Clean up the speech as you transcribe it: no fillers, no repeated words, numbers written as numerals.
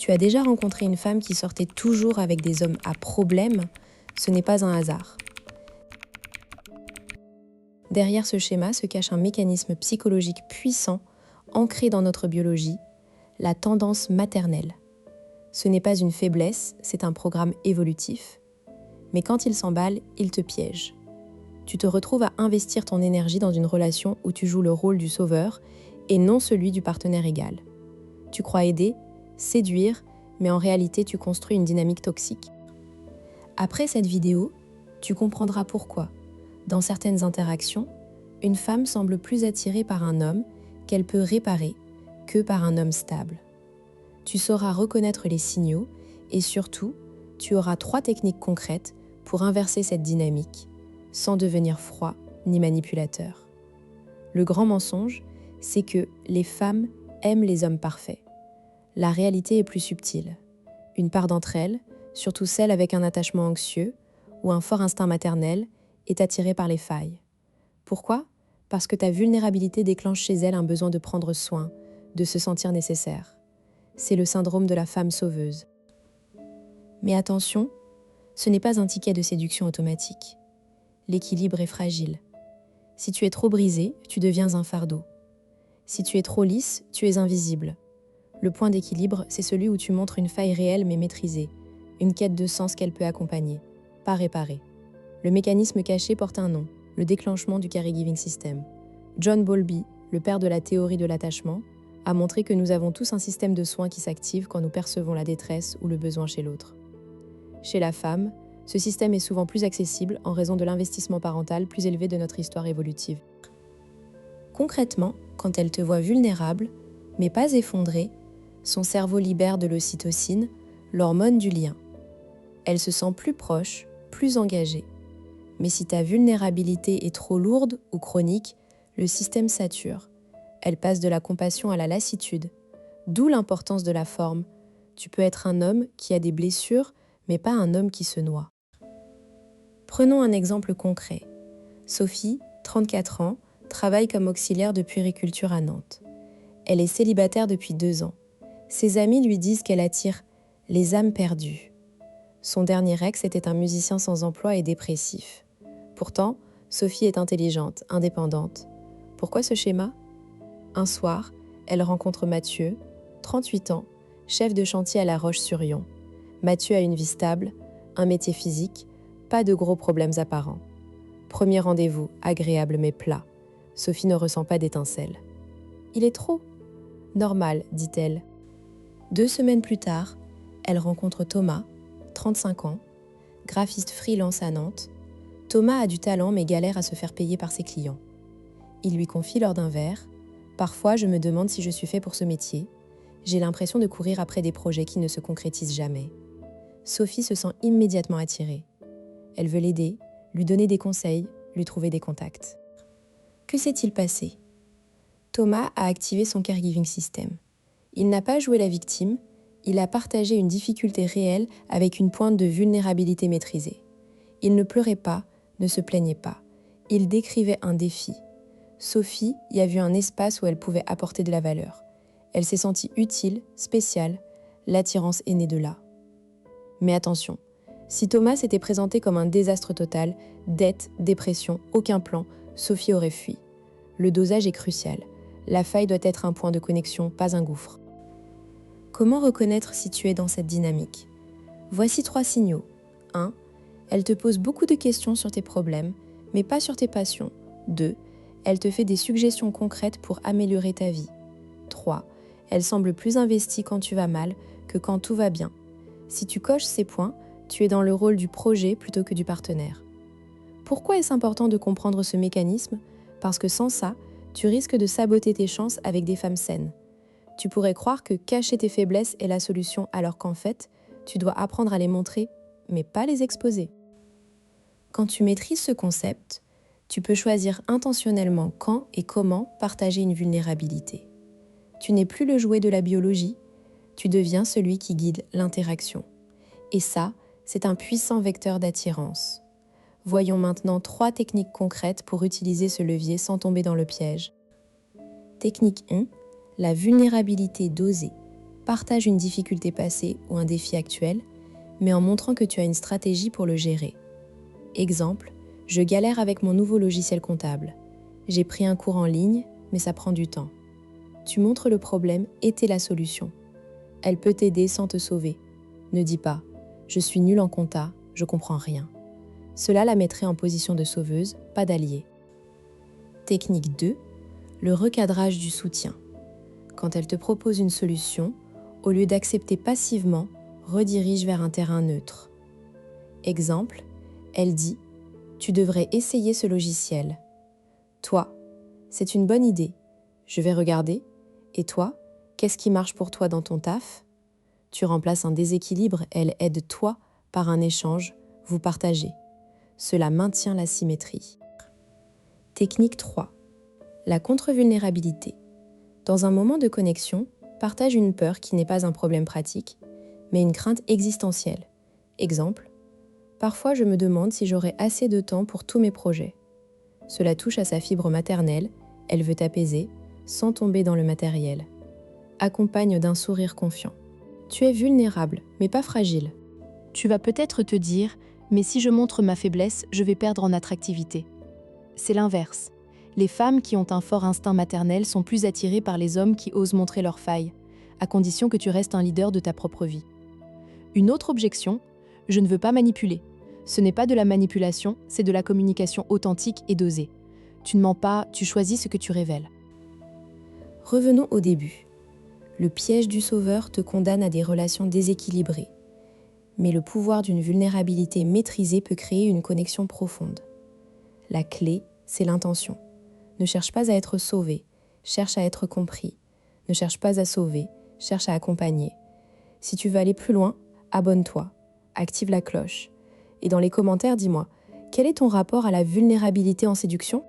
Tu as déjà rencontré une femme qui sortait toujours avec des hommes à problème? Ce n'est pas un hasard. Derrière ce schéma se cache un mécanisme psychologique puissant, ancré dans notre biologie, la tendance maternelle. Ce n'est pas une faiblesse, c'est un programme évolutif. Mais quand il s'emballe, il te piège. Tu te retrouves à investir ton énergie dans une relation où tu joues le rôle du sauveur et non celui du partenaire égal. Tu crois aider, séduire, mais en réalité tu construis une dynamique toxique. Après cette vidéo, tu comprendras pourquoi, dans certaines interactions, une femme semble plus attirée par un homme qu'elle peut réparer que par un homme stable. Tu sauras reconnaître les signaux et surtout, tu auras 3 techniques concrètes pour inverser cette dynamique, sans devenir froid ni manipulateur. Le grand mensonge, c'est que les femmes aiment les hommes parfaits. La réalité est plus subtile. Une part d'entre elles, surtout celles avec un attachement anxieux ou un fort instinct maternel, est attirée par les failles. Pourquoi ? Parce que ta vulnérabilité déclenche chez elle un besoin de prendre soin, de se sentir nécessaire. C'est le syndrome de la femme sauveuse. Mais attention, ce n'est pas un ticket de séduction automatique. L'équilibre est fragile. Si tu es trop brisé, tu deviens un fardeau. Si tu es trop lisse, tu es invisible. Le point d'équilibre, c'est celui où tu montres une faille réelle mais maîtrisée, une quête de sens qu'elle peut accompagner, pas réparer. Le mécanisme caché porte un nom, le déclenchement du caregiving system. John Bowlby, le père de la théorie de l'attachement, a montré que nous avons tous un système de soins qui s'active quand nous percevons la détresse ou le besoin chez l'autre. Chez la femme, ce système est souvent plus accessible en raison de l'investissement parental plus élevé de notre histoire évolutive. Concrètement, quand elle te voit vulnérable, mais pas effondrée, son cerveau libère de l'ocytocine, l'hormone du lien. Elle se sent plus proche, plus engagée. Mais si ta vulnérabilité est trop lourde ou chronique, le système sature. Elle passe de la compassion à la lassitude. D'où l'importance de la forme. Tu peux être un homme qui a des blessures, mais pas un homme qui se noie. Prenons un exemple concret. Sophie, 34 ans, travaille comme auxiliaire de puériculture à Nantes. Elle est célibataire depuis 2 ans. Ses amis lui disent qu'elle attire les âmes perdues. Son dernier ex était un musicien sans emploi et dépressif. Pourtant, Sophie est intelligente, indépendante. Pourquoi ce schéma ? Un soir, elle rencontre Mathieu, 38 ans, chef de chantier à La Roche-sur-Yon. Mathieu a une vie stable, un métier physique, pas de gros problèmes apparents. Premier rendez-vous, agréable mais plat. Sophie ne ressent pas d'étincelle. « Il est trop !»« Normal, dit-elle. » 2 semaines plus tard, elle rencontre Thomas, 35 ans, graphiste freelance à Nantes. Thomas a du talent mais galère à se faire payer par ses clients. Il lui confie lors d'un verre « Parfois, je me demande si je suis fait pour ce métier. J'ai l'impression de courir après des projets qui ne se concrétisent jamais. » Sophie se sent immédiatement attirée. Elle veut l'aider, lui donner des conseils, lui trouver des contacts. Que s'est-il passé ? Thomas a activé son caregiving system. Il n'a pas joué la victime, il a partagé une difficulté réelle avec une pointe de vulnérabilité maîtrisée. Il ne pleurait pas, ne se plaignait pas. Il décrivait un défi. Sophie y a vu un espace où elle pouvait apporter de la valeur. Elle s'est sentie utile, spéciale. L'attirance est née de là. Mais attention, si Thomas s'était présenté comme un désastre total, dette, dépression, aucun plan, Sophie aurait fui. Le dosage est crucial. La faille doit être un point de connexion, pas un gouffre. Comment reconnaître si tu es dans cette dynamique ? Voici 3 signaux. 1. Elle te pose beaucoup de questions sur tes problèmes, mais pas sur tes passions. 2. Elle te fait des suggestions concrètes pour améliorer ta vie. 3. Elle semble plus investie quand tu vas mal que quand tout va bien. Si tu coches ces points, tu es dans le rôle du projet plutôt que du partenaire. Pourquoi est-ce important de comprendre ce mécanisme ? Parce que sans ça, tu risques de saboter tes chances avec des femmes saines. Tu pourrais croire que cacher tes faiblesses est la solution alors qu'en fait, tu dois apprendre à les montrer, mais pas les exposer. Quand tu maîtrises ce concept, tu peux choisir intentionnellement quand et comment partager une vulnérabilité. Tu n'es plus le jouet de la biologie, tu deviens celui qui guide l'interaction. Et ça, c'est un puissant vecteur d'attirance. Voyons maintenant 3 techniques concrètes pour utiliser ce levier sans tomber dans le piège. Technique 1, la vulnérabilité dosée. Partage une difficulté passée ou un défi actuel, mais en montrant que tu as une stratégie pour le gérer. Exemple, je galère avec mon nouveau logiciel comptable. J'ai pris un cours en ligne, mais ça prend du temps. Tu montres le problème et t'es la solution. Elle peut t'aider sans te sauver. Ne dis pas « je suis nulle en compta, je comprends rien ». Cela la mettrait en position de sauveuse, pas d'alliée. Technique 2. Le recadrage du soutien. Quand elle te propose une solution, au lieu d'accepter passivement, redirige vers un terrain neutre. Exemple, elle dit « tu devrais essayer ce logiciel ». Toi, c'est une bonne idée, je vais regarder. Et toi, qu'est-ce qui marche pour toi dans ton taf ? Tu remplaces un déséquilibre, elle aide toi par un échange, vous partagez. Cela maintient la symétrie. Technique 3. La contre-vulnérabilité. Dans un moment de connexion, partage une peur qui n'est pas un problème pratique, mais une crainte existentielle. Exemple, parfois je me demande si j'aurai assez de temps pour tous mes projets. Cela touche à sa fibre maternelle, elle veut t'apaiser, sans tomber dans le matériel. Accompagne d'un sourire confiant. Tu es vulnérable, mais pas fragile. Tu vas peut-être te dire « mais si je montre ma faiblesse, je vais perdre en attractivité ». C'est l'inverse. Les femmes qui ont un fort instinct maternel sont plus attirées par les hommes qui osent montrer leurs failles, à condition que tu restes un leader de ta propre vie. Une autre objection, je ne veux pas manipuler. Ce n'est pas de la manipulation, c'est de la communication authentique et dosée. Tu ne mens pas, tu choisis ce que tu révèles. Revenons au début. Le piège du sauveur te condamne à des relations déséquilibrées. Mais le pouvoir d'une vulnérabilité maîtrisée peut créer une connexion profonde. La clé, c'est l'intention. Ne cherche pas à être sauvé, cherche à être compris. Ne cherche pas à sauver, cherche à accompagner. Si tu veux aller plus loin, abonne-toi, active la cloche. Et dans les commentaires, dis-moi, quel est ton rapport à la vulnérabilité en séduction ?